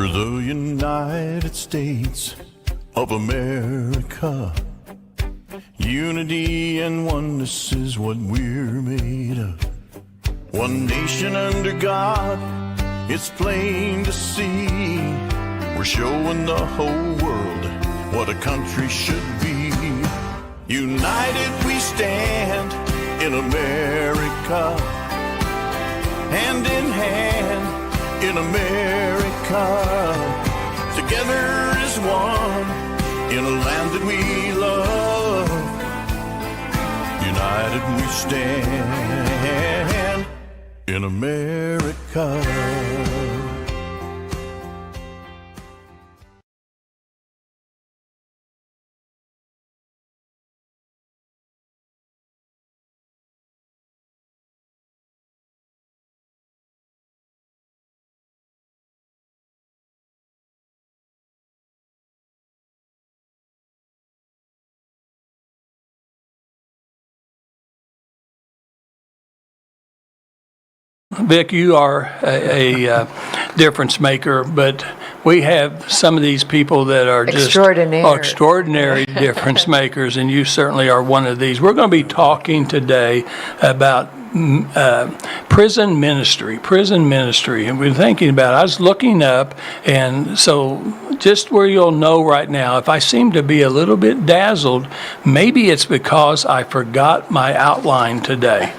We're the United States of America. Unity and oneness is what we're made of. One nation under God, it's plain to see. We're showing the whole world what a country should be. United we stand in America, hand in hand in America. Together as one in a land that we love. United we stand in America. Vic, you are a difference maker, but we have some of these people that are just extraordinary difference makers, and you certainly are one of these. We're going to be talking today about prison ministry, and we're thinking about it. I was looking up, and so just where you'll know right now, if I seem to be a little bit dazzled, maybe it's because I forgot my outline today.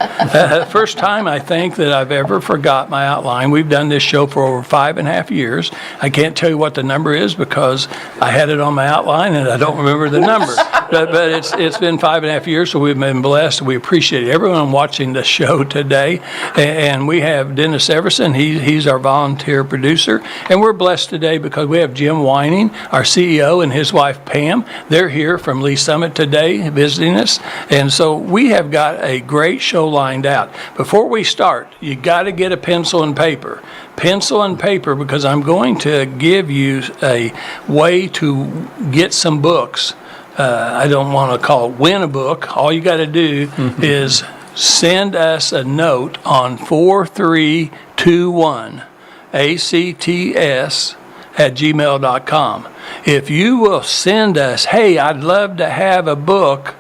First time I think that I've ever forgot my outline. We've done this show for over 5.5 years. I can't tell you what the number is because I had it on my outline and I don't remember the number. But it's been 5.5 years, so we've been blessed. We appreciate everyone watching the show today. And we have Dennis Everson. He's our volunteer producer. And we're blessed today because we have Jim Whining, our CEO, and his wife Pam. They're here from Lee Summit today visiting us. And so we have got a great show lined out. Before we start, you got to get a pencil and paper. Pencil and paper, because I'm going to give you a way to get some books. I don't want to call it win a book. All you got to do is send us a note on 4321 acts@gmail.com. If you will send us, hey, I'd love to have a book,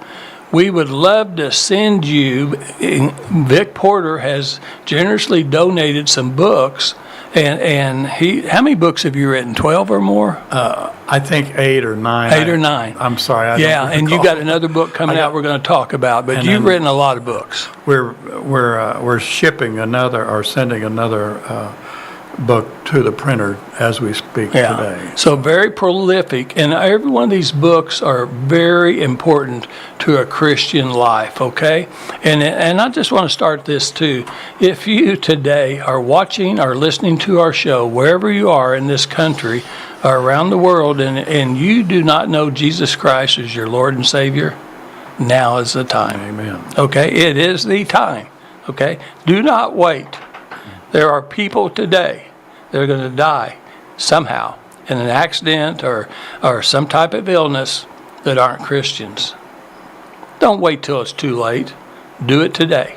we would love to send you. Vic Porter has generously donated some books. And how many books have you written? 12 or more? I think 8 or 9. 8 or 9. I'm sorry. I yeah, don't and you recall. got another book coming out we're going to talk about, but you've written a lot of books. We're shipping another or sending another book to the printer as we speak today. So very prolific, and every one of these books are very important to a Christian life, okay? And I just want to start this too. If you today are watching or listening to our show, wherever you are in this country or around the world, and you do not know Jesus Christ as your Lord and Savior, now is the time. Amen. Okay? It is the time, okay? Do not wait. There are people today that are going to die somehow in an accident or some type of illness that aren't Christians. Don't wait till it's too late. Do it today.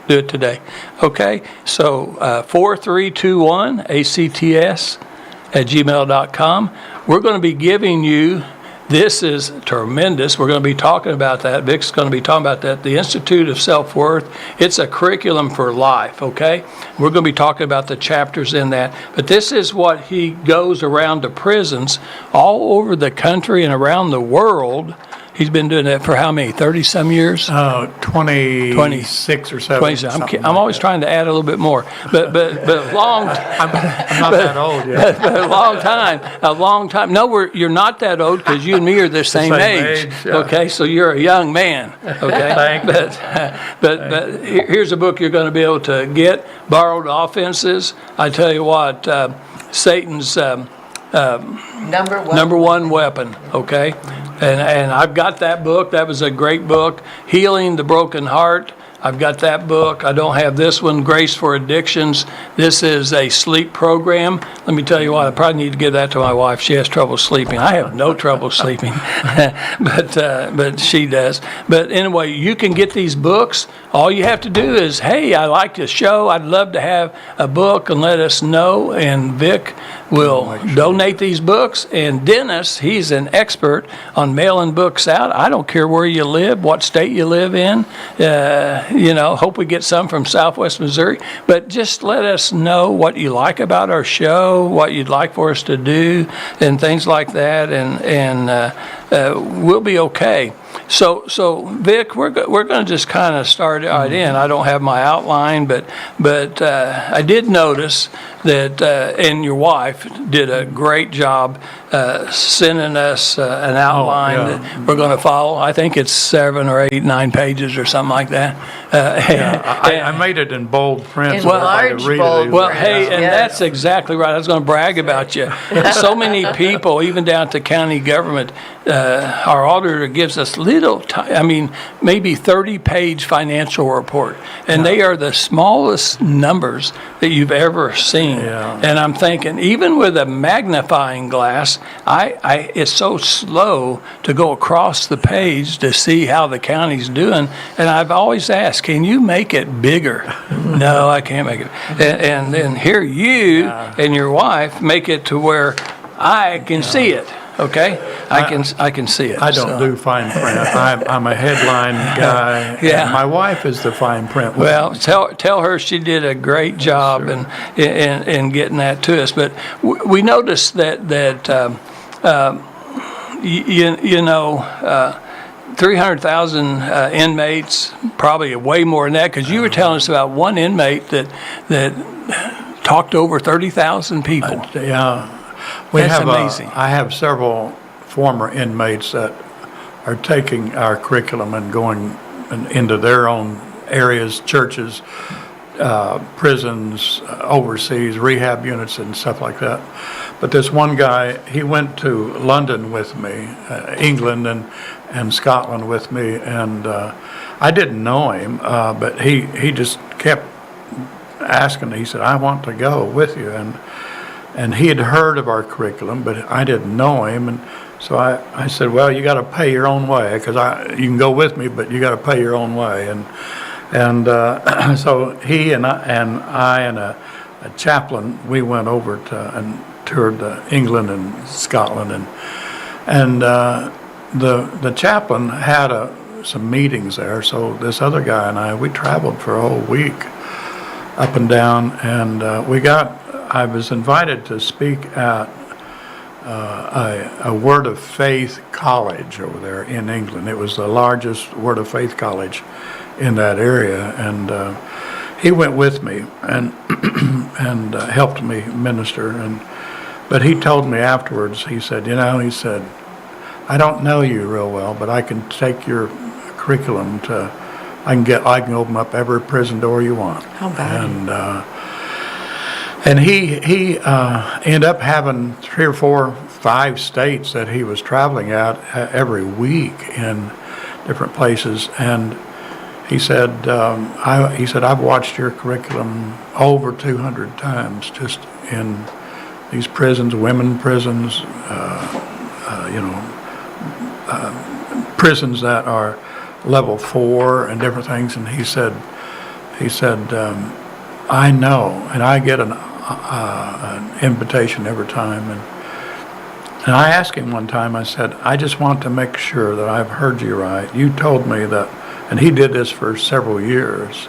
Do it today. Okay? So 4321 acts@gmail.com. We're going to be giving you. This is tremendous. We're going to be talking about that. Vic's going to be talking about that. The Institute of Self-Worth. It's a curriculum for life, okay? We're going to be talking about the chapters in that. But this is what he goes around to prisons all over the country and around the world. He's been doing that for how many? 30-some years? 26 or 7. 27. I'm always trying to add a little bit more. But long. I'm not that old yet. But a long time. No, you're not that old because you and me are the same age. Yeah. Okay, so you're a young man. Okay, Thank you. But here's a book you're going to be able to get. Borrowed Offenses. I tell you what, Satan's number one weapon. Okay. And I've got that book. That was a great book. Healing the Broken Heart. I've got that book. I don't have this one, Grace for Addictions. This is a sleep program. Let me tell you what, I probably need to give that to my wife. She has trouble sleeping. I have no trouble sleeping, but she does. But anyway, you can get these books. All you have to do is, hey, I like this show. I'd love to have a book, and let us know. And Vic will donate these books. And Dennis, he's an expert on mailing books out. I don't care where you live, what state you live in. Hope we get some from Southwest Missouri. But just let us know what you like about our show, what you'd like for us to do, and things like that. And we'll be okay. So Vic, we're going to just kind of start right in. I don't have my outline, but I did notice that, and your wife did a great job sending us an outline that we're going to follow. I think it's 7 or 8, 9 pages or something like that. I made it in bold print. In large bold Well, print. hey, and Yes. that's exactly right. I was going to brag about you. So many people, even down to county government, our auditor gives us maybe 30-page financial report, and they are the smallest numbers that you've ever seen. Yeah. And I'm thinking, even with a magnifying glass, it's so slow to go across the page to see how the county's doing. And I've always asked, can you make it bigger? No, I can't make it. And then here you and your wife make it to where I can see it. Okay, I can see it. I don't do fine print. I'm a headline guy. Yeah. And my wife is the fine print. Well, tell her she did a great job in getting that to us. But we noticed that 300,000 inmates, probably way more than that, because you were telling us about one inmate that talked to over 30,000 people. That's amazing. I have several former inmates that are taking our curriculum and going into their own areas, churches, prisons, overseas, rehab units and stuff like that. But this one guy, he went to London with me, England and Scotland with me, and I didn't know him, but he just kept asking. He said, I want to go with you. And he had heard of our curriculum, but I didn't know him. And so I said, well, you got to pay your own way, because you can go with me, but you got to pay your own way. And so he and I and a chaplain, we went over and toured England and Scotland. And the chaplain had some meetings there. So this other guy and I, we traveled for a whole week up and down, and I was invited to speak at a Word of Faith college over there in England. It was the largest Word of Faith college in that area, and he went with me and helped me minister. But he told me afterwards, he said, I don't know you real well, but I can take your curriculum I can open up every prison door you want. How bad? And he ended up having 3 or 4, 5 states that he was traveling at every week in different places. And he said, I've watched your curriculum over 200 times just in these prisons, women prisons, prisons that are level 4 and different things. And he said, I know, and I get an invitation every time. And I asked him one time, I said, I just want to make sure that I've heard you right. You told me that, and he did this for several years,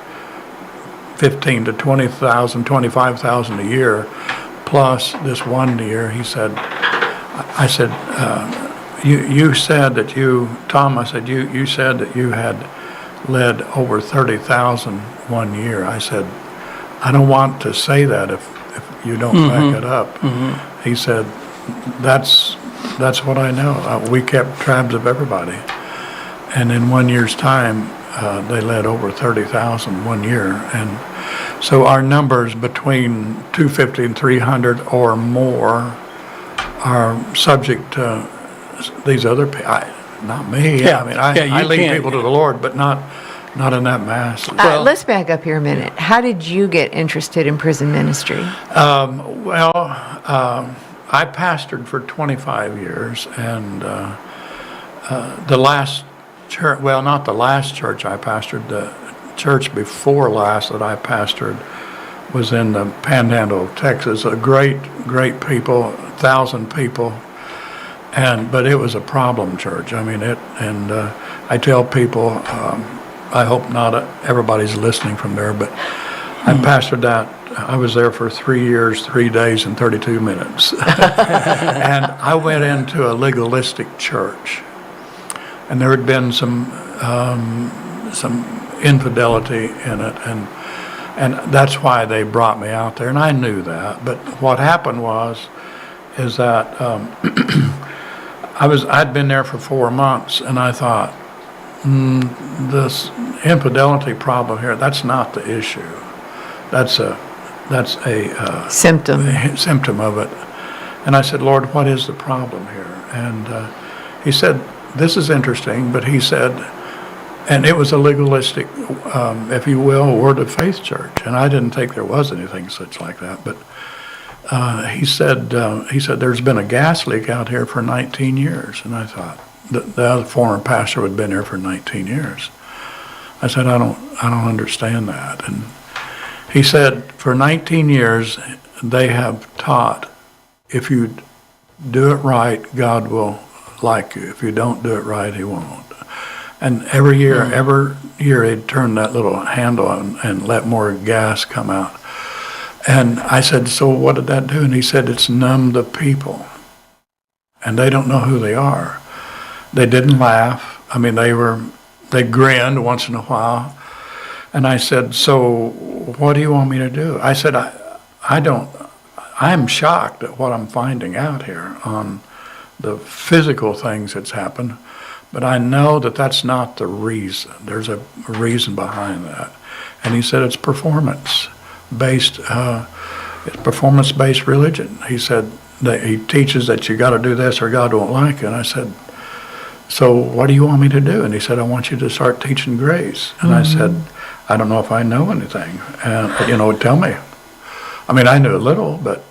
15 to 20,000, 25,000 a year, plus this one year. He said, I said, you said that Tom, I said, you said that you had led over 30,000 one year. I said, I don't want to say that if you don't back it up. Mm-hmm. He said, that's what I know. We kept tabs of everybody. And in 1 year's time, they led over 30,000 1 year. And so our numbers between 250 and 300 or more are subject to these other people. Not me. Yeah. I mean, I lead people to the Lord, but not not in that mass. Let's back up here a minute. How did you get interested in prison ministry? I pastored for 25 years, and the last church, well, not the last church I pastored, the church before last that I pastored was in the Panhandle of Texas. A great people, 1,000 people, but it was a problem church. I mean, I tell people, I hope not everybody's listening from there, but I pastored that. I was there for 3 years, 3 days, and 32 minutes. And I went into a legalistic church, and there had been some infidelity in it, and that's why they brought me out there, and I knew that. But what happened is that I'd been there for 4 months, and I thought, this infidelity problem here, that's not the issue. That's a symptom of it. And I said, Lord, what is the problem here? And he said, this is interesting, but he said, and it was a legalistic, if you will, word of faith church. And I didn't think there was anything such like that. But he said, there's been a gas leak out here for 19 years. And I thought, the other former pastor had been here for 19 years. I said, I don't understand that. And he said, for 19 years, they have taught, if you do it right, God will like you. If you don't do it right, he won't. And every year he'd turn that little handle and let more gas come out. And I said, so what did that do? And he said, it's numbed the people. And they don't know who they are. They didn't laugh. I mean, they grinned once in a while. And I said, so what do you want me to do? I said, I'm shocked at what I'm finding out here on the physical things that's happened, but I know that that's not the reason. There's a reason behind that. And he said, it's performance-based religion. He said that he teaches that you got to do this or God won't like it. And I said, so what do you want me to do? And he said, I want you to start teaching grace. And I said, I don't know if I know anything. And, tell me. I mean, I knew a little, but.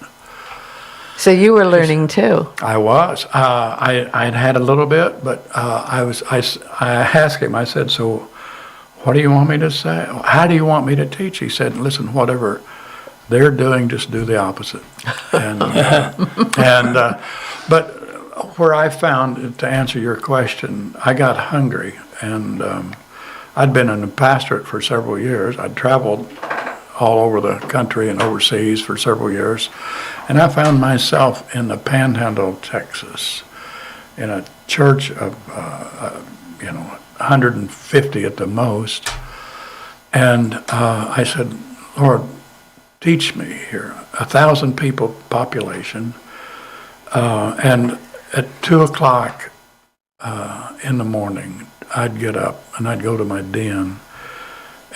So you were learning too. I was. I'd had a little bit, but I asked him, I said, so what do you want me to say? How do you want me to teach? He said, listen, whatever they're doing, just do the opposite. And, but where I found, to answer your question, I got hungry, and I'd been in the pastorate for several years. I'd traveled all over the country and overseas for several years, and I found myself in the Panhandle of Texas, in a church of 150 at the most, and I said, Lord, teach me here. 1,000 people population, and at 2:00 in the morning, I'd get up and I'd go to my den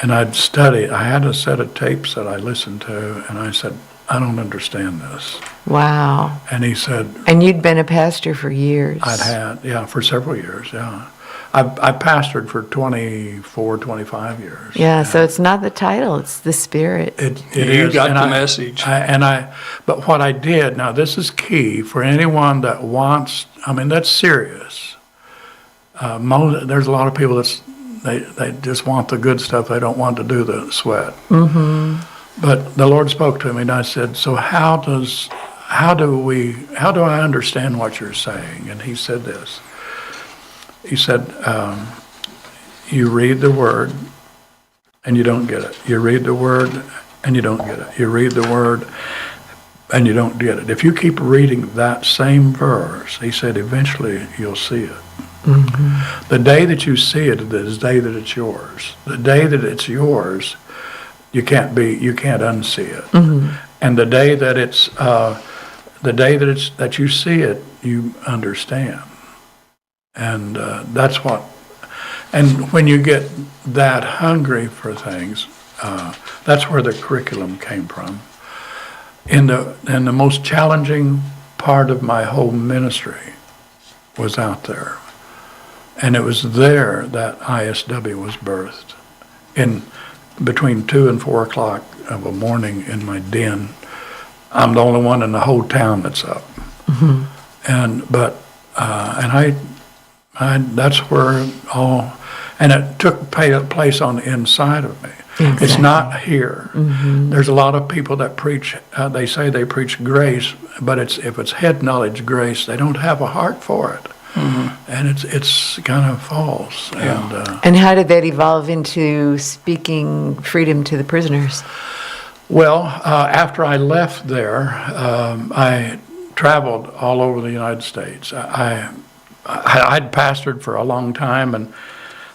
and I'd study. I had a set of tapes that I listened to, and I said, I don't understand this. Wow. And he said... And you'd been a pastor for years. For several years, yeah. I pastored for 24, 25 years. Yeah, so it's not the title, it's the spirit. It You is. got the message. But what I did, now this is key for anyone that wants, that's serious. There's a lot of people they just want the good stuff. They don't want to do the sweat. Mm-hmm. But the Lord spoke to me, and I said, so how do I understand what you're saying? And he said this. He said, you read the word and you don't get it. You read the word and you don't get it. You read the word and you don't get it. If you keep reading that same verse, he said, eventually you'll see it. Mm-hmm. The day that you see it is the day that it's yours. The day that it's yours, you can't unsee it. Mm-hmm. And the day that that you see it, you understand. And that's what. And when you get that hungry for things, that's where the curriculum came from. In the most challenging part of my whole ministry was out there. And it was there that ISW was birthed. in between 2 and 4 o'clock of a morning in my den. I'm the only one in the whole town that's up. And that's where all, and it took place on the inside of me. Exactly. It's not here. There's a lot of people that preach, they say they preach grace, but if it's head knowledge grace, they don't have a heart for it. And it's kind of false. Yeah. And how did that evolve into speaking freedom to the prisoners? Well, after I left there, I traveled all over the United States. I'd pastored for a long time, and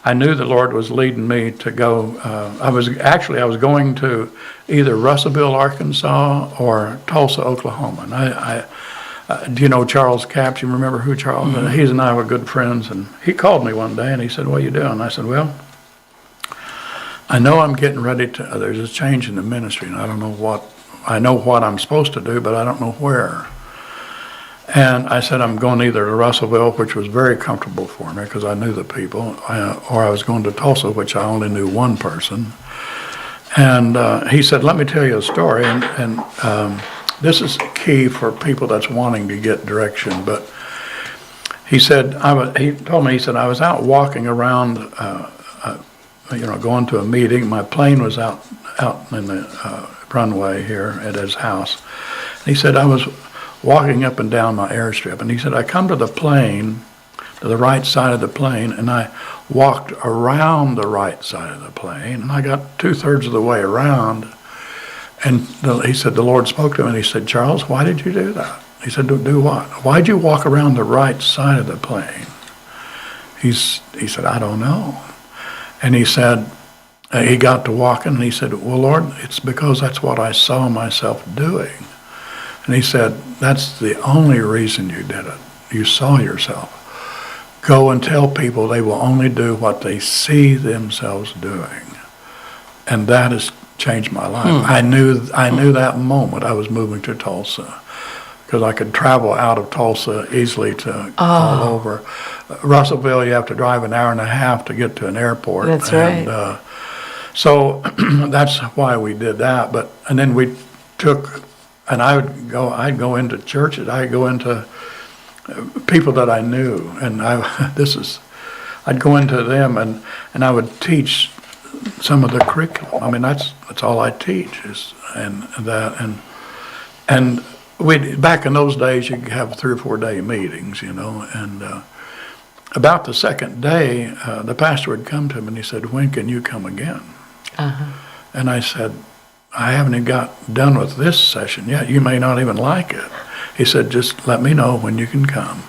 I knew the Lord was leading me to go. I was going to either Russellville, Arkansas, or Tulsa, Oklahoma. And do you know Charles Capps? You remember who Charles is? He and I were good friends, and he called me one day and he said, "What are you doing?" I said, "Well, I know I'm getting ready to. There's a change in the ministry, and I don't know what. I know what I'm supposed to do, but I don't know where." And I said, I'm going either to Russellville, which was very comfortable for me because I knew the people, or I was going to Tulsa, which I only knew one person. And he said, "Let me tell you a story." And this is key for people that's wanting to get direction. But he said, he told me, he said, I was out walking around, going to a meeting. My plane was out in the runway here at his house. And he said, I was walking up and down my airstrip, and he said, I come to the plane, to the right side of the plane, and I walked around the right side of the plane, and I got 2/3 of the way around, and he said, the Lord spoke to him, and he said, "Charles, why did you do that?" He said, "Do what? Why'd you walk around the right side of the plane?" He said, "I don't know." And he said, he got to walking, and he said, "Well, Lord, it's because that's what I saw myself doing." And he said, "That's the only reason you did it. You saw yourself. Go and tell people they will only do what they see themselves doing." And that has changed my life. I knew that moment I was moving to Tulsa, because I could travel out of Tulsa easily to all over. Russellville, you have to drive an hour and a half to get to an airport. That's right. So that's why we did that. And then we took. And I'd go into churches. I'd go into people that I knew, and I'd go into them, and I would teach some of the curriculum. I mean, that's all I teach and we back in those days you could have 3 or 4 day meetings, and about the second day, the pastor would come to him and he said, "When can you come again?" And I said, "I haven't even got done with this session yet. You may not even like it." He said, "Just let me know when you can come."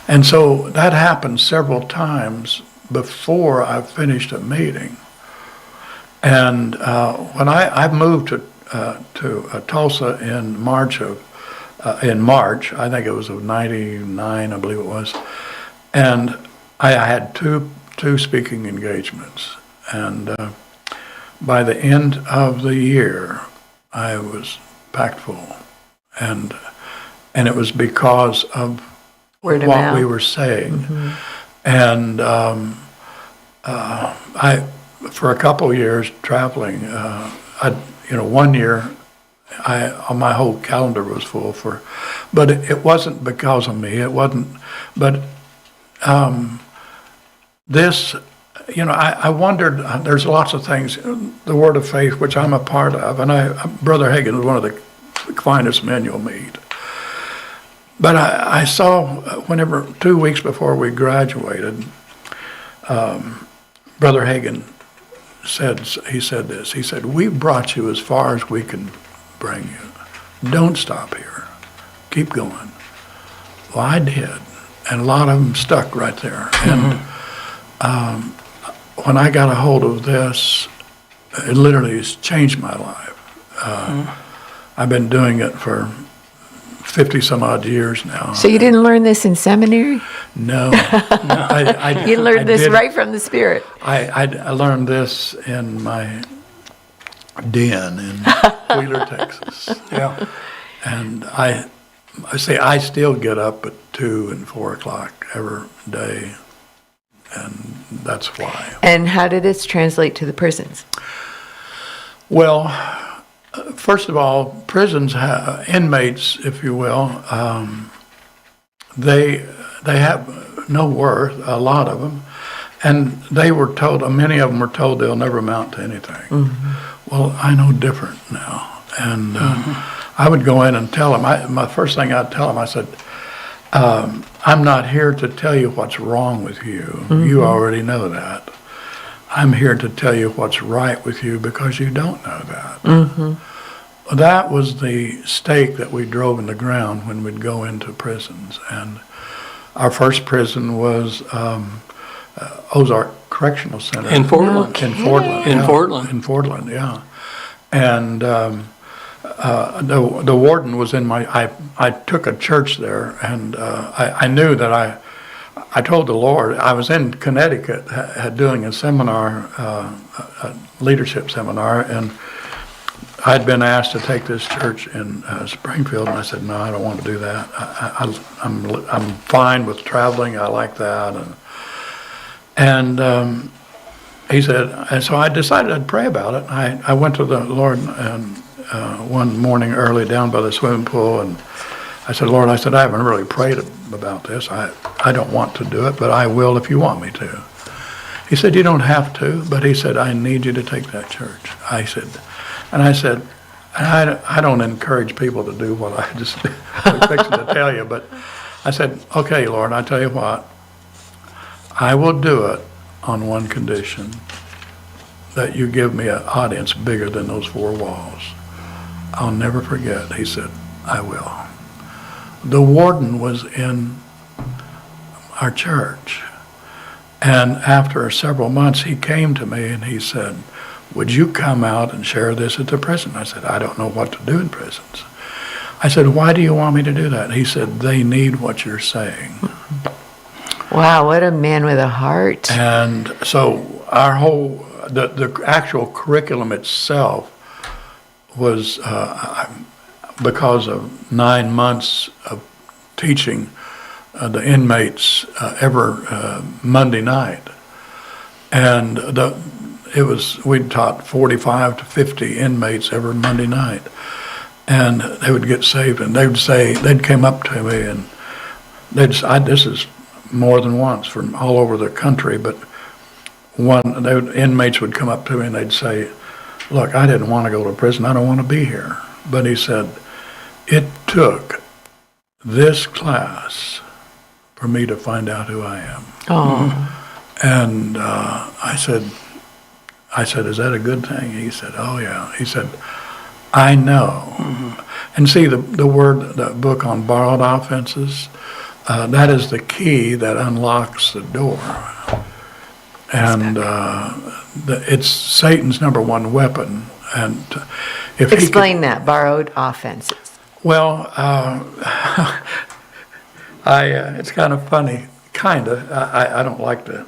And so that happened several times before I finished a meeting. And when I moved to Tulsa in March, I think it was of '99, I believe it was, and I had two speaking engagements, and by the end of the year, I was packed full, and it was because of Word of what mouth. we were saying. And I, for a couple of years traveling, 1 year, my whole calendar was full but it wasn't because of me. It wasn't, but this. I wondered, there's lots of things, the Word of Faith, which I'm a part of, and Brother Hagin is one of the finest men you'll meet. But I saw, whenever, 2 weeks before we graduated, Brother Hagin said this. He said, "We brought you as far as we can bring you. Don't stop here. Keep going." Well, I did, and a lot of them stuck right there. And when I got a hold of this, it literally has changed my life. I've been doing it for 50 some odd years now. So you didn't learn this in seminary? No. You learned this right from the Spirit. I learned this in my den in Wheeler, Texas. Yeah. And I still get up at 2 and 4 o'clock every day and that's why. And how did this translate to the prisons? Well, first of all, prisons have inmates, if you will. They have no worth, a lot of them, and they were told. Many of them were told they'll never amount to anything. Mm-hmm. Well, I know different now, and I would go in and tell them. My first thing I'd tell them, I said, "I'm not here to tell you what's wrong with you. Mm-hmm. You already know that. I'm here to tell you what's right with you because you don't know that." Mm-hmm. That was the stake that we drove in the ground when we'd go into prisons. And our first prison was Ozark Correctional Center. In Portland. In Portland. In Yeah. Portland. In Portland, yeah. And the warden was in I took a church there, and I knew that I told the Lord, I was in Connecticut doing a seminar, a leadership seminar, and I'd been asked to take this church in Springfield, and I said, no, I don't want to do that. I'm fine with traveling. I like that. And he said, and so I decided I'd pray about it. I went to the Lord and one morning early down by the swimming pool, and I said, Lord, I haven't really prayed about this. I don't want to do it, but I will if you want me to. He said, you don't have to, but he said, I need you to take that church. I said, I don't encourage people to do what I just was fixing to tell you, but I said, okay, Lord, I tell you what, I will do it on one condition, that you give me an audience bigger than those four walls. I'll never forget. He said, I will. The warden was in our church, and after several months he came to me and he said, would you come out and share this at the prison? I said, I don't know what to do in prisons. I said, why do you want me to do that? He said, they need what you're saying. Wow, what a man with a heart. And so our whole, the actual curriculum itself was, because of 9 months of teaching the inmates every Monday night. And we'd taught 45 to 50 inmates every Monday night. And they would get saved, and they'd come up to me, and this is more than once from all over the country, but inmates would come up to me and they'd say, look, I didn't want to go to prison, I don't want to be here. But he said, it took this class for me to find out who I am. Oh. And I said, is that a good thing? He said, oh yeah. He said, I know. Mm-hmm. And see, the book on borrowed offenses, that is the key that unlocks the door. And it's Satan's number one weapon. And if Explain that, borrowed offenses. Well, it's kind of funny, kind of. I don't like to.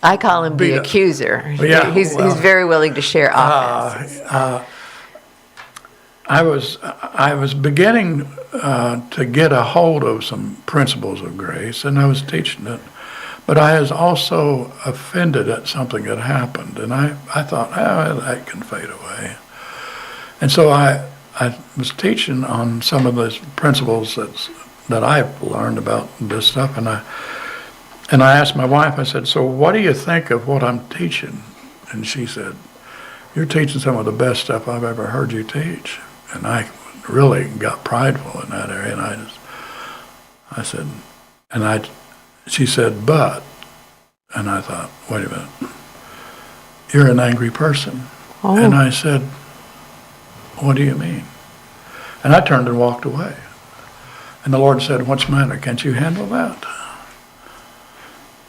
I call him the accuser. Yeah, he's very willing to share offenses. I was beginning to get a hold of some principles of grace, and I was teaching it, but I was also offended at something that happened, and I thought, that can fade away. And so I was teaching on some of those principles that I've learned about this stuff, and I asked my wife, I said, so what do you think of what I'm teaching? And she said, you're teaching some of the best stuff I've ever heard you teach. And I really got prideful in that area, and she said, but, and I thought, wait a minute, you're an angry person. Oh. And I said, what do you mean? And I turned and walked away. And the Lord said, what's the matter? Can't you handle that?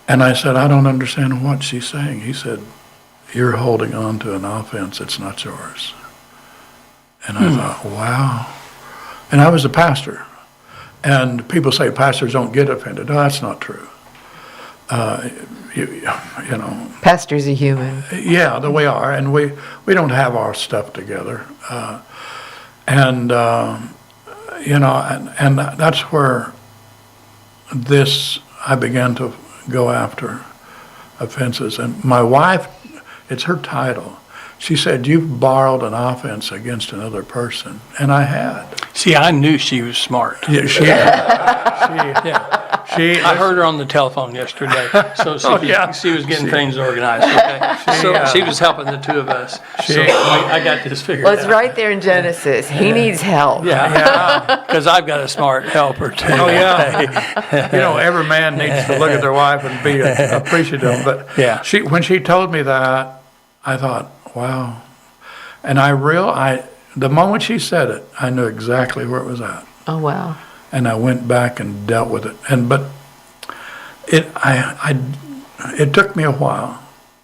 And I said, I don't understand what she's saying. He said, you're holding on to an offense that's not yours. And I thought, wow. And I was a pastor. And people say pastors don't get offended. No, that's not true. You know. Pastors are human. Yeah, we are. And we don't have our stuff together. And that's where I began to go after. offenses. And my wife, it's her title. She said, "You've borrowed an offense against another person," and I had. See, I knew she was smart. Yeah, I heard her on the telephone yesterday, so she was getting things organized, okay? She was helping the two of us, so I got this figured out. Well, it's right there in Genesis. He needs help. Yeah, because I've got a smart helper, too. Oh, yeah. Every man needs to look at their wife and be appreciative, but when she told me that, I thought, wow. And the moment she said it, I knew exactly where it was at. Oh, wow. And I went back and dealt with it. But it took me a while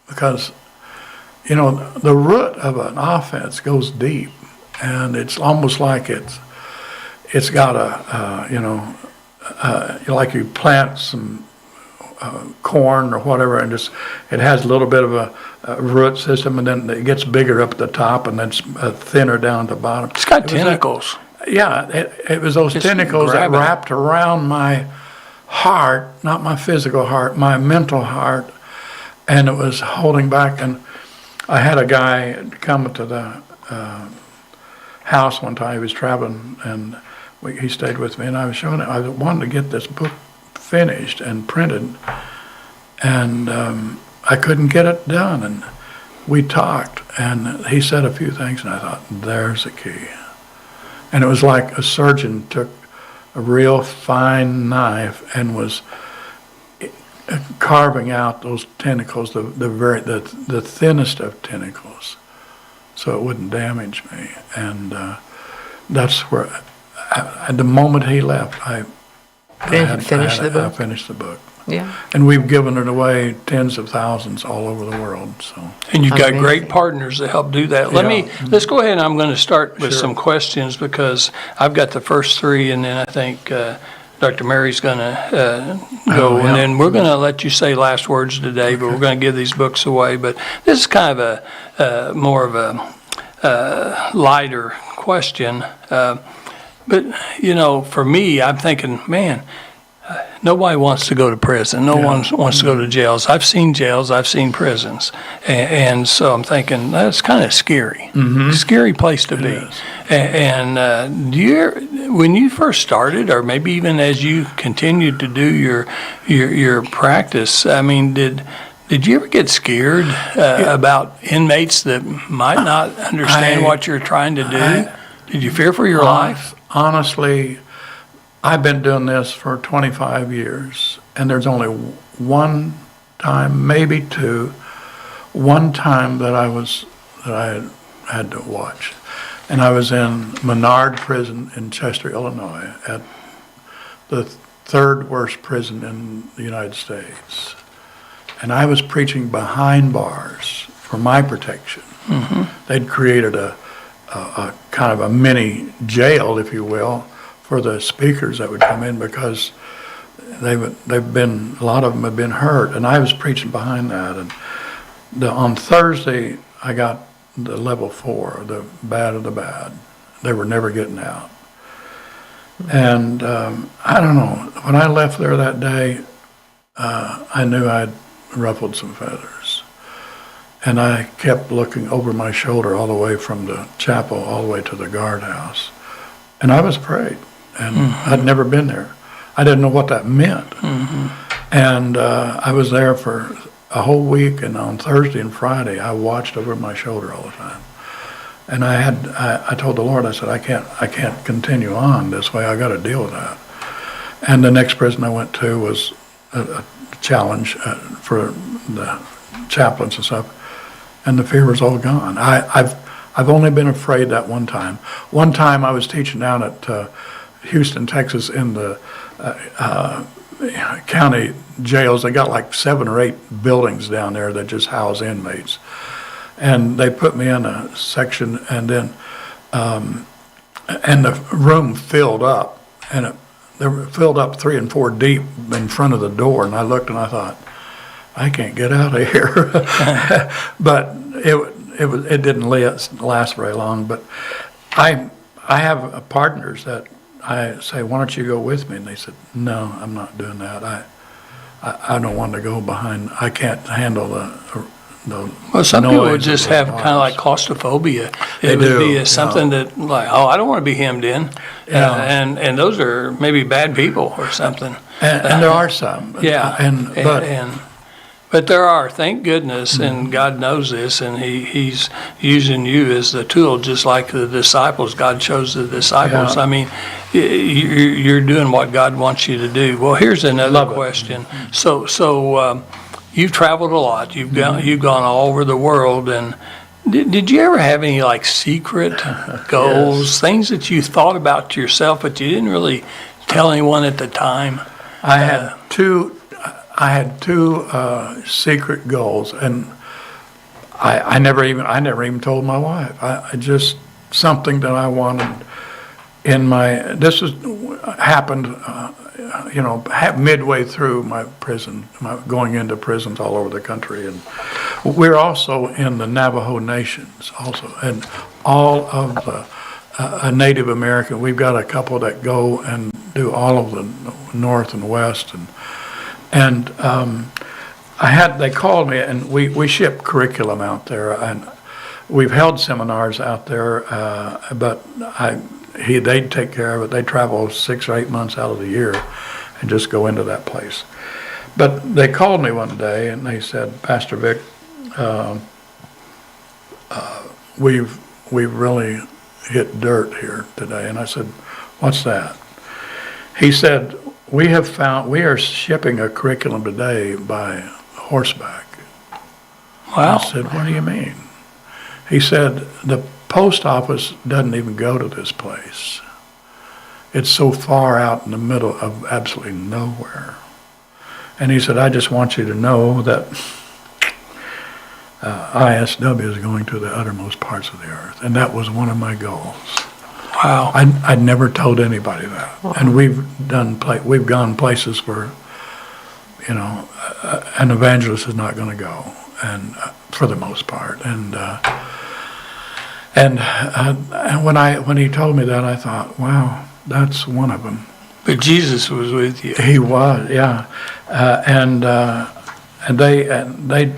because, the root of an offense goes deep, and it's almost like it's got like you plant some corn or whatever, and it has a little bit of a root system, and then it gets bigger up at the top, and then it's thinner down at the bottom. It's got tentacles. It was those tentacles that wrapped around my heart, not my physical heart, my mental heart, and it was holding back. And I had a guy come to the house one time. He was traveling, and he stayed with me, and I was showing him. I wanted to get this book finished and printed, and I couldn't get it done. And we talked, and he said a few things, and I thought, there's the key. And it was like a surgeon took a real fine knife and was carving out those tentacles, the thinnest of tentacles, so it wouldn't damage me. And that's where, at the moment he left, I finished the book. Yeah. And we've given it away tens of thousands all over the world. So. And you've got great partners that help do that. Let's go ahead, and I'm going to start with some questions because I've got the first three, and then I think Dr. Mary's going to go, and then we're going to let you say last words today, but we're going to give these books away. But this is kind of a more of a lighter question. But, for me, I'm thinking, man, nobody wants to go to prison. No one wants to go to jails. I've seen jails. I've seen prisons. And so I'm thinking, that's kind of scary. Mm-hmm. Scary place to be. And when you first started, or maybe even as you continued to do your practice, I mean, did you ever get scared about inmates that might not understand what you're trying to do? Did you fear for your life? Honestly, I've been doing this for 25 years, and there's only one time, maybe two, one time that I had to watch. And I was in Menard Prison in Chester, Illinois, at the third worst prison in the United States. And I was preaching behind bars for my protection. Mm-hmm. They'd created a kind of a mini jail, if you will, for the speakers that would come in because a lot of them had been hurt, and I was preaching behind that. And on Thursday, I got the level 4, the bad of the bad. They were never getting out. And I don't know, when I left there that day, I knew I'd ruffled some feathers. And I kept looking over my shoulder all the way from the chapel all the way to the guardhouse. And I was afraid. And I'd never been there. I didn't know what that meant. Mm-hmm. And I was there for a whole week, and on Thursday and Friday, I watched over my shoulder all the time. And I told the Lord, I said, I can't continue on this way. I got to deal with that. And the next prison I went to was a challenge for the chaplains and stuff, and the fear was all gone. I've only been afraid that one time. One time I was teaching down at Houston, Texas, in the county jails. They got like 7 or 8 buildings down there that just house inmates. And they put me in a section, and then and the room filled up, and they were filled up 3 and 4 deep in front of the door. And I looked and I thought, I can't get out of here. But it didn't last very long. But I have partners that I say, why don't you go with me? And they said, no, I'm not doing that. I don't want to go behind, I can't handle the Well, some people would noise just of the have kind of like bars. claustrophobia. They It would do, be yeah. something that like, oh, I don't want to be hemmed in. Yeah. And those are maybe bad people or something. And there are some. Yeah. But But there are, thank goodness, and God knows this, and He's using you as the tool, just like the disciples. God chose the disciples. Yeah. I mean, you're doing what God wants you to do. Well, here's another Love it. question. So you've traveled a lot. You've gone all over the world, and did you ever have any like secret goals, things that you thought about to yourself, but you didn't really tell anyone at the time? I had two secret goals, and I never even told my wife. I just, something that I wanted in happened, midway through my prison, going into prisons all over the country. And we're also in the Navajo Nations also, and all of the Native American, we've got a couple that go and do all of the North and West, and they called me, and we ship curriculum out there, and we've held seminars out there, but they'd take care of it. They travel 6 or 8 months out of the year and just go into that place. But they called me one day and they said, Pastor Vic, we've really hit dirt here today. And I said, what's that? He said, we are shipping a curriculum today by horseback. Wow. I said, what do you mean? He said, the post office doesn't even go to this place. It's so far out in the middle of absolutely nowhere. And he said, I just want you to know that ISW is going to the uttermost parts of the earth. And that was one of my goals. Wow. I'd never told anybody that. Wow. And we've gone places where, an evangelist is not going to go, and for the most part. And when he told me that, I thought, wow, that's one of them. But Jesus was with you. He was, yeah. And they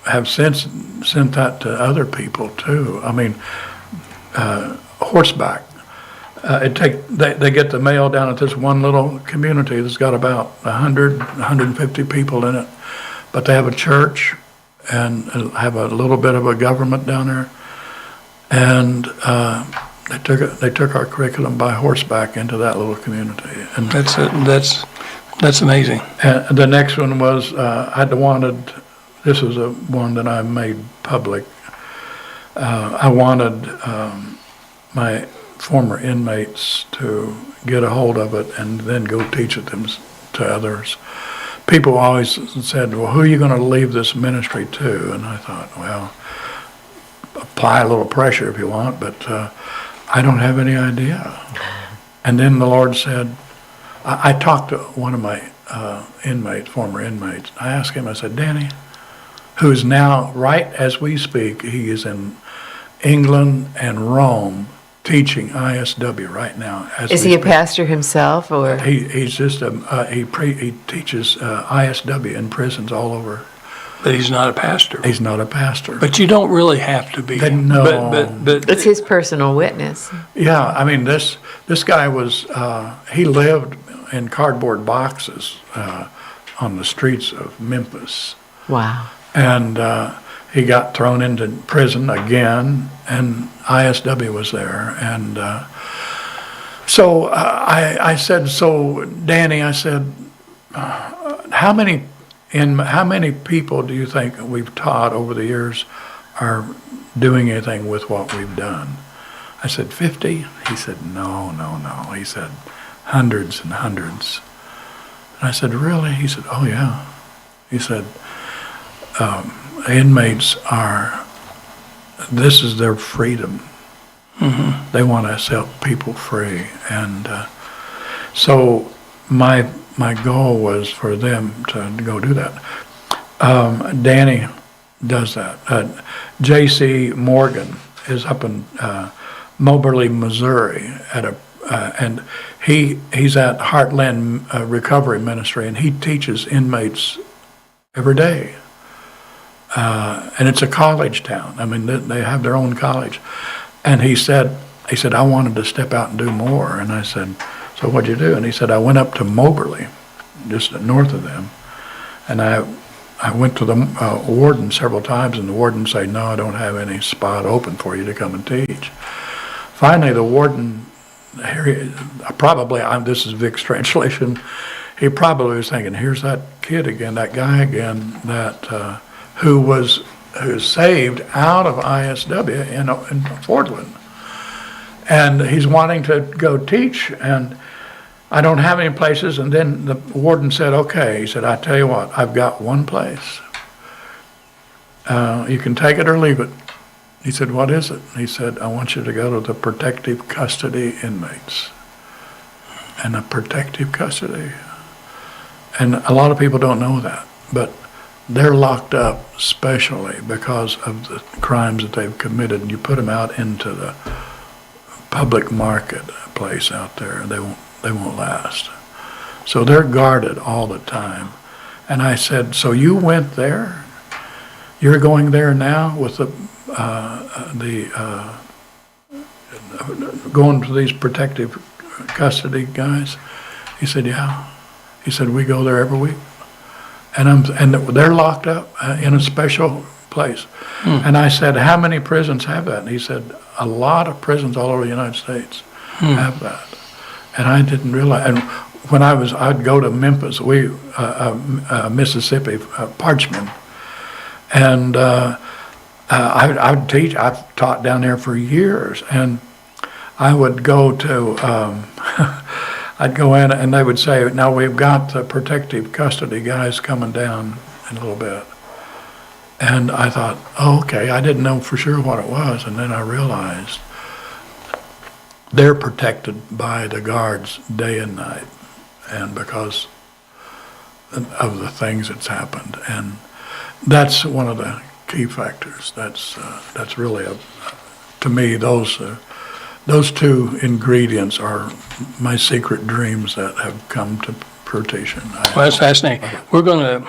have since sent that to other people too. I mean, horseback. They get the mail down at this one little community that's got about 150 people in it, but they have a church and have a little bit of a government down there, and they took our curriculum by horseback into that little community. And that's amazing. And the next one was this was one that I made public. I wanted my former inmates to get a hold of it and then go teach it to others. People always said, well, who are you going to leave this ministry to? And I thought, well, apply a little pressure if you want, but I don't have any idea. And then the Lord said, I talked to one of my former inmates. I asked him, I said, Danny, who's now, right as we speak, he is in England and Rome teaching ISW right now. Is he a pastor himself, or? He's just he teaches ISW in prisons all over. But he's not a pastor. He's not a pastor. But you don't really have to be. No. But it's his personal witness. Yeah, I mean, this guy was, he lived in cardboard boxes on the streets of Memphis. Wow. And he got thrown into prison again, and ISW was there. And so I said, so Danny, I said, how many people do you think we've taught over the years are doing anything with what we've done? I said, 50? He said, no. He said, hundreds and hundreds. And I said, really? He said, oh yeah. He said, inmates this is their freedom. Mm-hmm. They want to set people free. And so my goal was for them to go do that. Danny does that. J.C. Morgan is up in Moberly, Missouri at and he's at Heartland Recovery Ministry, and he teaches inmates every day. And it's a college town. I mean, they have their own college. And he said, I wanted to step out and do more. And I said, so what'd you do? And he said, I went up to Moberly, just north of them, and I went to the warden several times, and the warden said, no, I don't have any spot open for you to come and teach. Finally, the warden, this is Vic's translation, he probably was thinking, here's that kid again, that guy again, that who's saved out of ISW in Portland. And he's wanting to go teach, and I don't have any places. And then the warden said, okay. He said, I tell you what, I've got one place. You can take it or leave it. He said, what is it? He said, I want you to go to the protective custody inmates. And the protective custody. And a lot of people don't know that, but they're locked up specially because of the crimes that they've committed. And you put them out into the public marketplace out there, they won't last. So they're guarded all the time. And I said, so you went there? You're going there now with going to these protective custody guys? He said, yeah. He said, we go there every week. And they're locked up in a special place. And I said, how many prisons have that? And he said, a lot of prisons all over the United States have that. And I didn't realize. And when I'd go to Memphis, Mississippi, Parchman, and I'd teach. I've taught down there for years, and I would go to. I'd go in, and they would say, "Now we've got the protective custody guys coming down in a little bit." And I thought, oh, okay, I didn't know for sure what it was, and then I realized they're protected by the guards day and night, and because of the things that's happened. And that's one of the key factors. That's really, to me, those two ingredients are my secret dreams that have come to fruition. Well, that's fascinating. We're gonna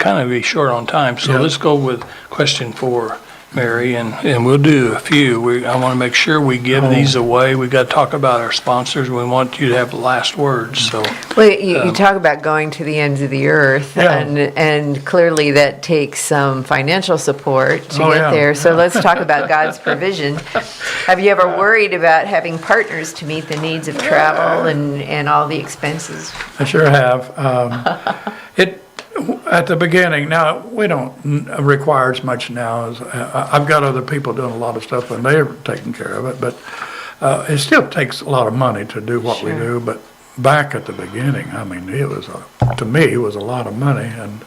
kind of be short on time, so let's go with question 4, Mary, and we'll do a few. I want to make sure we give these away. We've got to talk about our sponsors. We want you to have the last words. So, well, you talk about going to the ends of the earth, and clearly that takes some financial support to get there. So let's talk about God's provision. Have you ever worried about having partners to meet the needs of travel and all the expenses? I sure have. At the beginning, now we don't require as much now as I've got other people doing a lot of stuff and they're taking care of it, but it still takes a lot of money to do what we do. But back at the beginning, I mean, to me it was a lot of money, and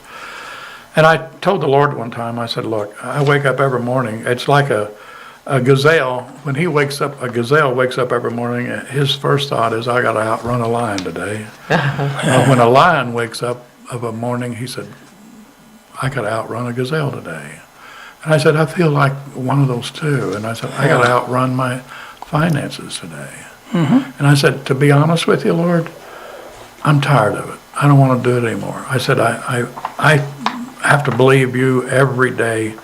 I told the Lord one time, I said, look, I wake up every morning. It's like a gazelle. When a gazelle wakes up every morning, his first thought is, I got to outrun a lion today. When a lion wakes up of a morning, he said, I got to outrun a gazelle today. And I said, I feel like one of those too. And I said, I got to outrun my finances today. And I said, to be honest with you, Lord, I'm tired of it. I don't want to do it anymore. I said, I have to believe you every day,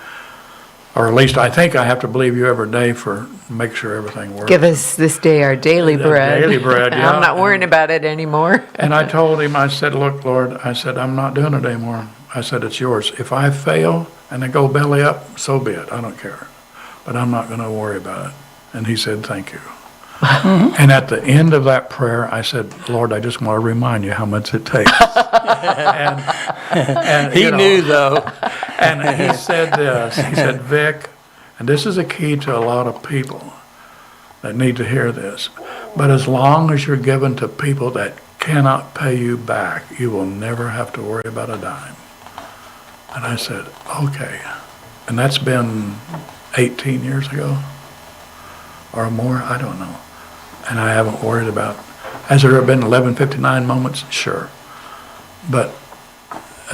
or at least I think I have to believe you every day for make sure everything works. Give us this day our daily bread. Daily bread, yeah. I'm not worrying about it anymore. And I told him, I said, look, Lord, I said, I'm not doing it anymore. I said, it's yours. If I fail and I go belly up, so be it. I don't care. But I'm not going to worry about it. And he said, thank you. And at the end of that prayer, I said, Lord, I just want to remind you how much it takes. and he knew, though. And he said this. He said, Vic, and this is a key to a lot of people that need to hear this, but as long as you're given to people that cannot pay you back, you will never have to worry about a dime. And I said, okay. And that's been 18 years ago or more, I don't know. And I haven't worried about, has there ever been 11:59 moments? Sure. But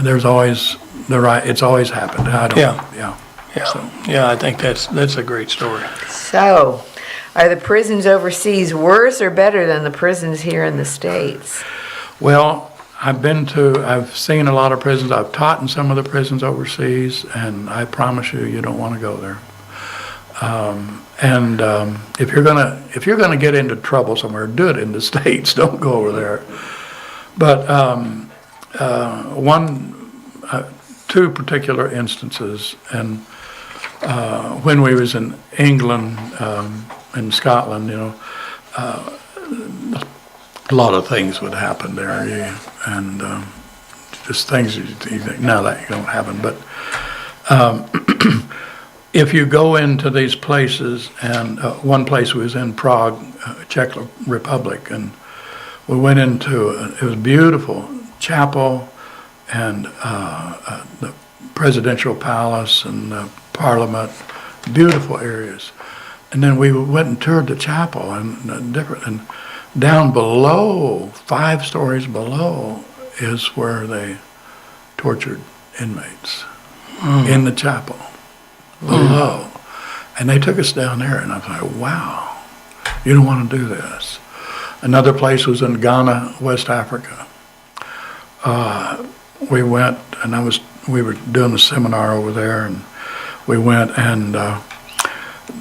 there's always it's always happened. I don't know. Yeah, I think that's a great story. So, Are the prisons overseas worse or better than the prisons here in the States? Well, I've seen a lot of prisons. I've taught in some of the prisons overseas, and I promise you don't want to go there. If you're gonna get into trouble somewhere, do it in the States. Don't go over there. But two particular instances, and when we was in England and Scotland, a lot of things would happen there, and just things you think, no, that don't happen. But if you go into these places, and one place was in Prague, Czech Republic, and we went into, it was beautiful, chapel, and the presidential palace and the parliament, beautiful areas. And then we went and toured the chapel, and down below, 5 stories below, is where they tortured inmates in the chapel below. And they took us down there, and I was like, wow, you don't want to do this. Another place was in Ghana, West Africa. We went, and we were doing a seminar over there, and we went, and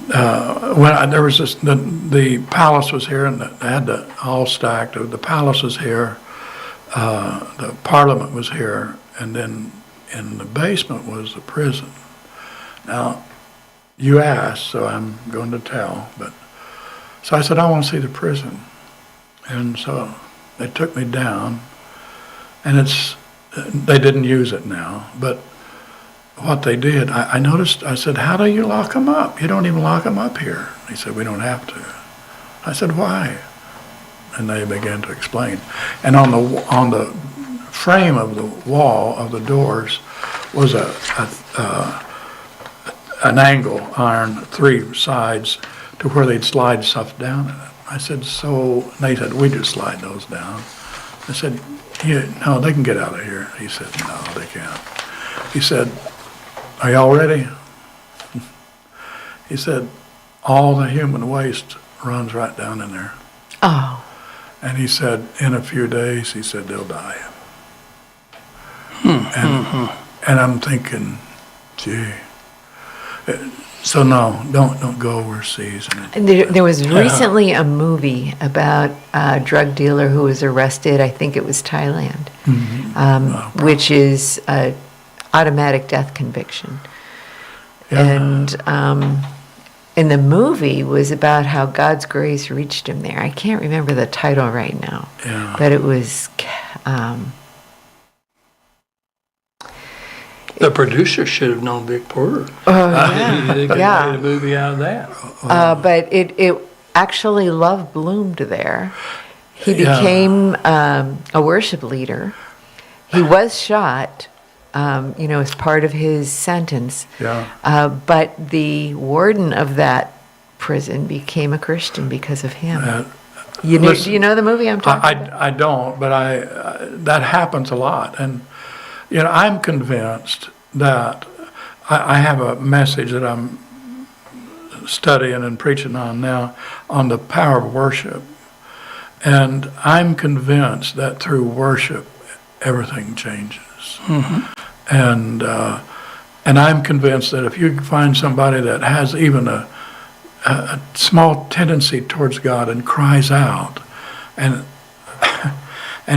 there was this, the palace was here, and they had all stacked. The palace was here, the parliament was here, and then in the basement was the prison. Now, you asked, so I'm going to tell, but so I said, I want to see the prison. And so they took me down, and they didn't use it now, but what they did, I noticed, I said, how do you lock them up? You don't even lock them up here. He said, we don't have to. I said, why? And they began to explain. And on the frame of the wall of the doors was an angle iron, 3 sides, to where they'd slide stuff down in it. I said, so, and they said, we just slide those down. I said, yeah, no, they can get out of here. He said, no, they can't. He said, are y'all ready? He said, all the human waste runs right down in there. Oh. And he said, in a few days, he said, they'll die. And I'm thinking, gee. So no, don't go overseas. There was recently a movie about a drug dealer who was arrested. I think it was Thailand, which is an automatic death conviction. Yeah. And in the movie was about how God's grace reached him there. I can't remember the title right now, but it was. The producer should have known Vic Porter. They could have made a movie out of that. But it actually love bloomed there. He became a worship leader. He was shot, as part of his sentence. But the warden of that prison became a Christian because of him. Do you know the movie I'm talking about? I don't, but that happens a lot. And I'm convinced that I have a message that I'm studying and preaching on now on the power of worship. And I'm convinced that through worship, everything changes. And I'm convinced that if you find somebody that has even a small tendency towards God and cries out and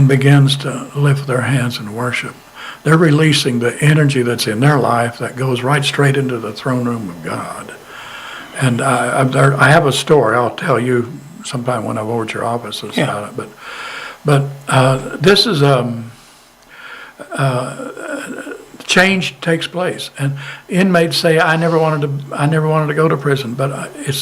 begins to lift their hands in worship, they're releasing the energy that's in their life that goes right straight into the throne room of God. And I have a story I'll tell you sometime when I'm over at your office about it. But this is change takes place, and inmates say, I never wanted to go to prison, but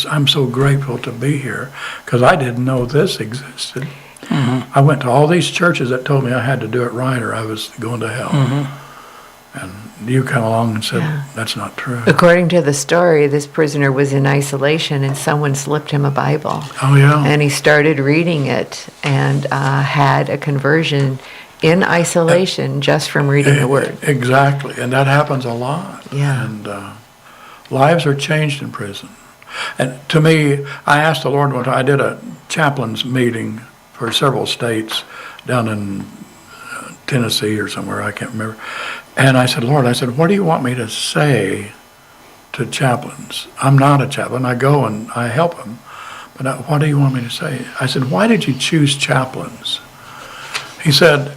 I'm so grateful to be here because I didn't know this existed. I went to all these churches that told me I had to do it right or I was going to hell. And you come along and said, that's not true. According to the story, this prisoner was in isolation and someone slipped him a Bible. Oh, yeah. And he started reading it and had a conversion in isolation just from reading the Word. Exactly. And that happens a lot. Yeah. And lives are changed in prison. And to me, I asked the Lord one time, I did a chaplain's meeting for several states down in Tennessee or somewhere, I can't remember. And I said, Lord, what do you want me to say to chaplains? I'm not a chaplain. I go and I help them. But what do you want me to say? I said, why did you choose chaplains? He said,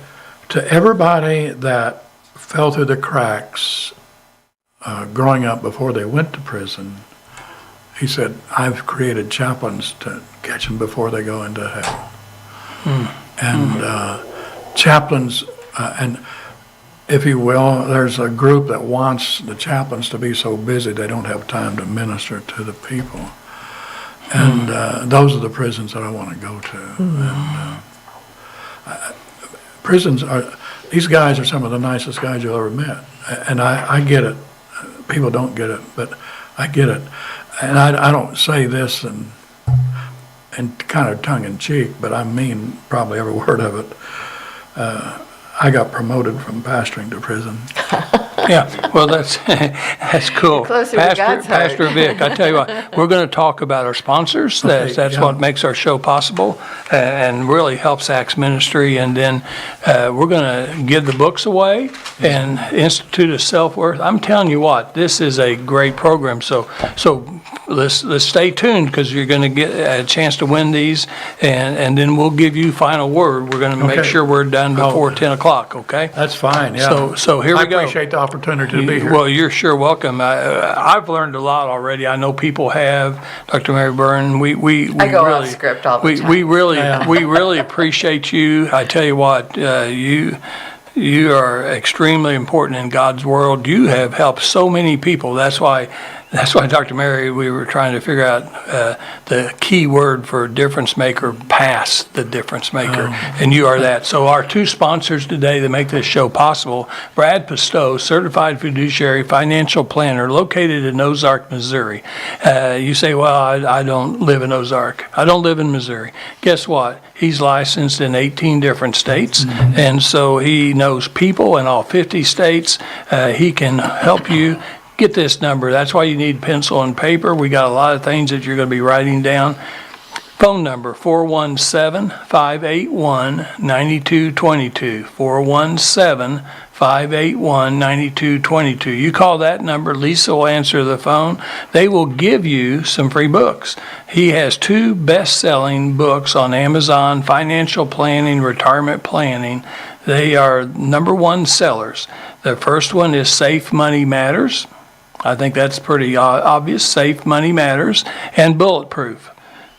to everybody that fell through the cracks growing up before they went to prison, he said, I've created chaplains to catch them before they go into hell. And chaplains, and if you will, there's a group that wants the chaplains to be so busy they don't have time to minister to the people. And those are the prisons that I want to go to. And, prisons these guys are some of the nicest guys you'll ever met. And I get it. People don't get it, but I get it. And I don't say this and kind of tongue in cheek, but I mean probably every word of it. I got promoted from pastoring to prison. Yeah, well, that's cool. Closer to God's heart. Pastor Vic, I tell you what, we're going to talk about our sponsors. That's what makes our show possible and really helps Acts Ministry. And then we're going to give the books away and Institute of Self-Worth. I'm telling you what, this is a great program. So let's stay tuned because you're going to get a chance to win these, and then we'll give you final word. We're going to make sure we're done before 10 o'clock, okay? That's fine, yeah. So here we go. I appreciate the opportunity to be here. Well, you're sure welcome. I've learned a lot already. I know people have. Dr. Mary Byrne, we I go really, off script all the time. we really appreciate you. I tell you what, you are extremely important in God's world. You have helped so many people. That's why, Dr. Mary, we were trying to figure out the key word for difference maker, past the difference maker, and you are that. So our two sponsors today that make this show possible, Brad Pistow, Certified Fiduciary Financial Planner, located in Ozark, Missouri. You say, well, I don't live in Ozark. I don't live in Missouri. Guess what? He's licensed in 18 different states, and so he knows people in all 50 states. He can help you. Get this number. That's why you need pencil and paper. We got a lot of things that you're going to be writing down. Phone number 417-581-9222. 417-581-9222. You call that number, Lisa will answer the phone. They will give you some free books. He has 2 best-selling books on Amazon, financial planning, retirement planning. They are #1 sellers. The first one is Safe Money Matters. I think that's pretty obvious. Safe Money Matters and Bulletproof.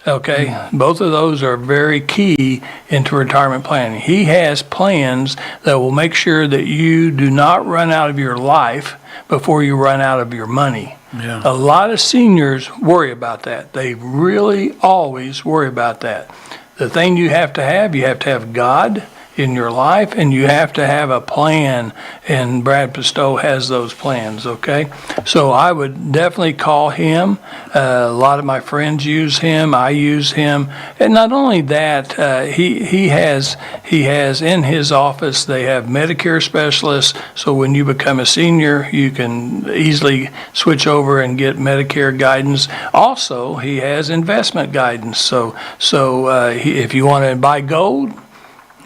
Okay, both of those are very key into retirement planning. He has plans that will make sure that you do not run out of your life before you run out of your money. Yeah. A lot of seniors worry about that. They really always worry about that. The thing you have to have God in your life, and you have to have a plan, and Brad Pistow has those plans, okay? So I would definitely call him. A lot of my friends use him. I use him. And not only that, he has in his office, they have Medicare specialists, so when you become a senior, you can easily switch over and get Medicare guidance. Also, he has investment guidance. So if you want to buy gold,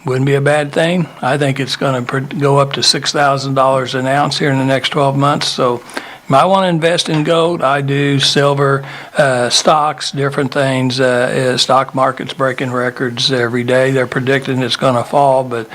wouldn't be a bad thing. I think it's going to go up to $6,000 an ounce here in the next 12 months. So you might want to invest in gold. I do. Silver, stocks, different things. Stock market's breaking records every day. They're predicting it's going to fall, but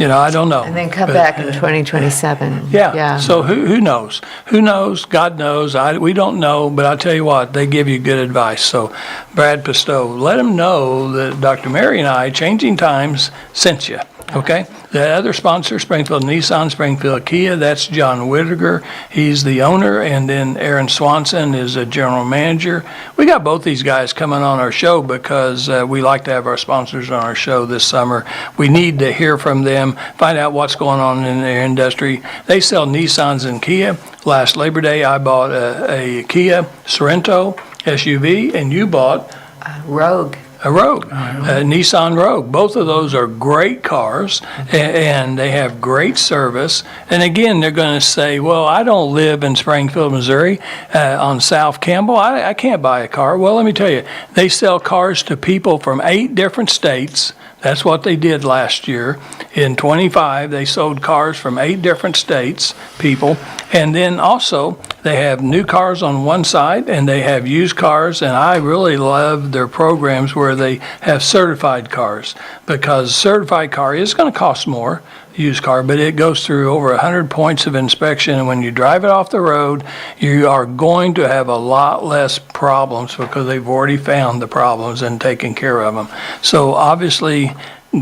I don't know. And then come back in 2027. Yeah. So who knows? Who knows? God knows. We don't know, but I'll tell you what, they give you good advice. So Brad Pistow, let him know that Dr. Mary and I, Changing Times, sent you. Okay? The other sponsor, Springfield Nissan, Springfield Kia, that's John Whittaker. He's the owner, and then Aaron Swanson is a general manager. We got both these guys coming on our show because we like to have our sponsors on our show this summer. We need to hear from them, find out what's going on in their industry. They sell Nissans and Kia. Last Labor Day, I bought a Kia Sorento SUV, and you bought Rogue. a Rogue, a Nissan Rogue. Both of those are great cars, and they have great service. And again, they're going to say, well, I don't live in Springfield, Missouri, on South Campbell. I can't buy a car. Well, let me tell you, they sell cars to people from 8 different states. That's what they did last year. In 25, they sold cars from 8 different states, people. And then also, they have new cars on one side, and they have used cars. And I really love their programs where they have certified cars, because certified car is going to cost more, used car, but it goes through over 100 points of inspection. And when you drive it off the road, you are going to have a lot less problems because they've already found the problems and taken care of them. So obviously,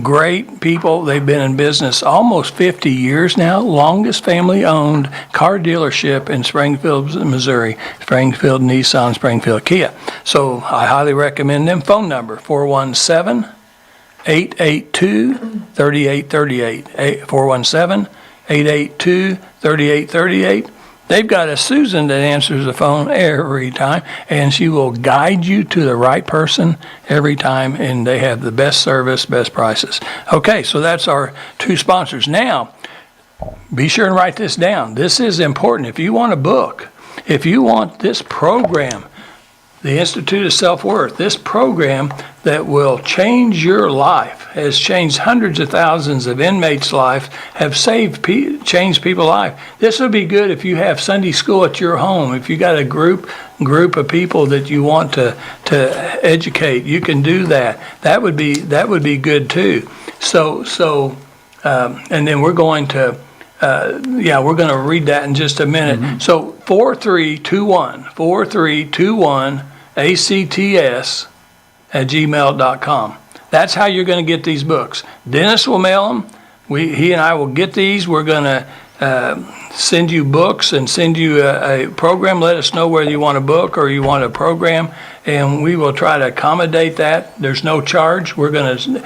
great people. They've been in business almost 50 years now. Longest family-owned car dealership in Springfield, Missouri. Springfield Nissan, Springfield Kia. So I highly recommend them. Phone number, 417-882-3838. 417-882-3838. They've got a Susan that answers the phone every time, and she will guide you to the right person every time, and they have the best service, best prices. Okay, so that's our 2 sponsors. Now, be sure and write this down. This is important. If you want a book, if you want this program, the Institute of Self-Worth, this program that will change your life, has changed hundreds of thousands of inmates' life, have changed people's life. This would be good if you have Sunday school at your home. If you got a group of people that you want to educate, you can do that. That would be good too. So and then we're going to read that in just a minute. Mm-hmm. So 4321 ACTS@gmail.com. That's how you're going to get these books. Dennis will mail them. He and I will get these. We're going to send you books and send you a program. Let us know whether you want a book or you want a program, and we will try to accommodate that. There's no charge. We're going to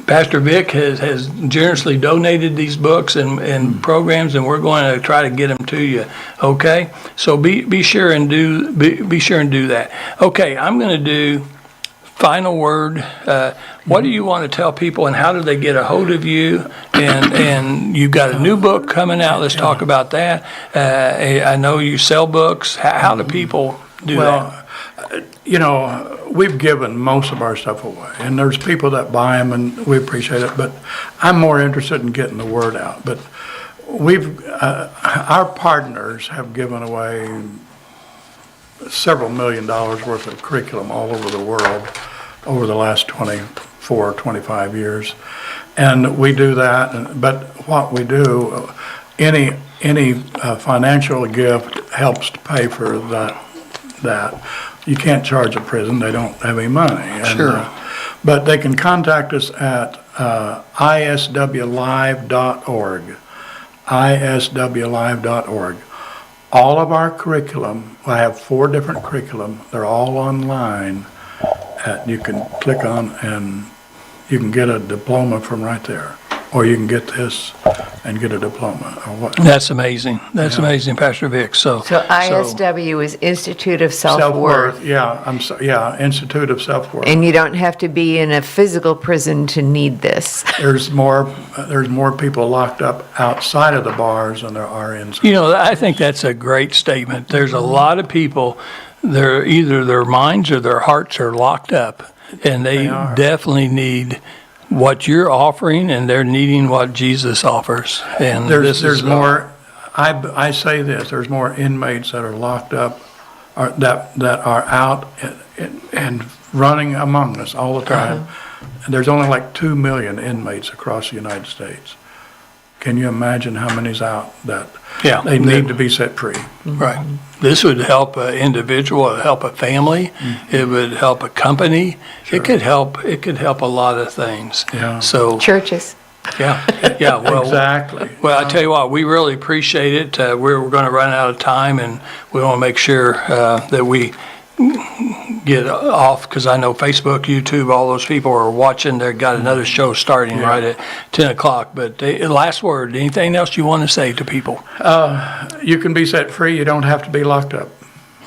Pastor Vic has generously donated these books and programs, and we're going to try to get them to you. Okay, so be sure and do that. Okay, I'm going to do final word. What do you want to tell people, and how do they get a hold of you? And you've got a new book coming out. Let's talk about that. I know you sell books. How do people do that? We've given most of our stuff away, and there's people that buy them, and we appreciate it, but I'm more interested in getting the word out. But our partners have given away several $1 million worth of curriculum all over the world over the last 24, 25 years. And we do that, but what we do, any financial gift helps to pay for that. You can't charge a prison, they don't have any money. And, sure. But they can contact us at iswlive.org, iswlive.org. All of our curriculum, I have 4 different curriculum, they're all online. You can click on and you can get a diploma from right there. Or you can get this and get a diploma. Or what. That's amazing. That's amazing, Pastor Vic. So ISW is Institute of Self-Worth. Institute of Self-Worth. And you don't have to be in a physical prison to need this. There's more people locked up outside of the bars than there are inside. I think that's a great statement. There's a lot of people, either their minds or their hearts are locked up, and they definitely need what you're offering, and they're needing what Jesus offers. And there's more. I say this: there's more inmates that are locked up, that are out and running among us all the time. And there's only like 2 million inmates across the United States. Can you imagine how many's out that they need to be set free? Right. This would help an individual, it would help a family, it would help a company. Sure. It could help a lot of things. Yeah. So churches. Yeah. Well, exactly. Well, I tell you what, we really appreciate it. We're going to run out of time, and we want to make sure that we get off, because I know Facebook, YouTube, all those people are watching. They've got another show starting right at 10 o'clock. But last word, anything else you want to say to people? You can be set free. You don't have to be locked up.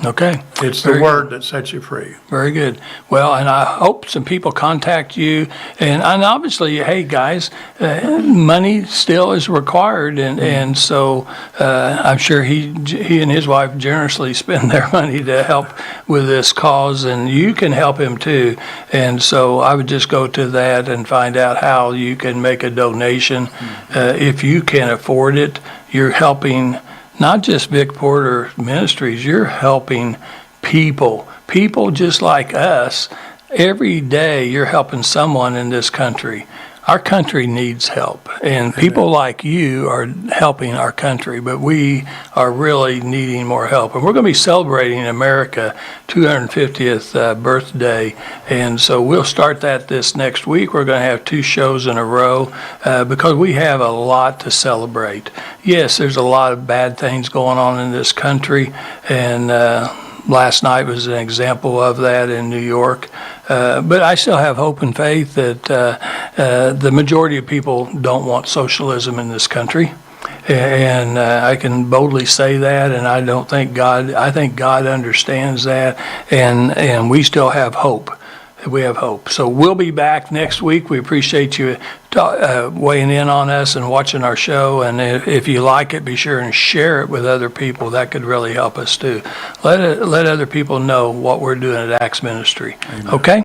Okay. It's the word that sets you free. Very good. Well, and I hope some people contact you. And obviously, hey, guys, money still is required. And so I'm sure he and his wife generously spend their money to help with this cause. And you can help him too. And so I would just go to that and find out how you can make a donation. If you can afford it, you're helping not just Vic Porter Ministries, you're helping people just like us. Every day you're helping someone in this country. Our country needs help, and people like you are helping our country, but we are really needing more help. And we're going to be celebrating America 250th birthday, and so we'll start that this next week. We're going to have 2 shows in a row because we have a lot to celebrate. Yes, there's a lot of bad things going on in this country, and last night was an example of that in New York. But I still have hope and faith that the majority of people don't want socialism in this country. And I can boldly say that, and I think God understands that, and we still have hope. We have hope. So we'll be back next week. We appreciate you weighing in on us and watching our show. And if you like it, be sure and share it with other people. That could really help us too. Let other people know what we're doing at Acts Ministry. Amen. Okay?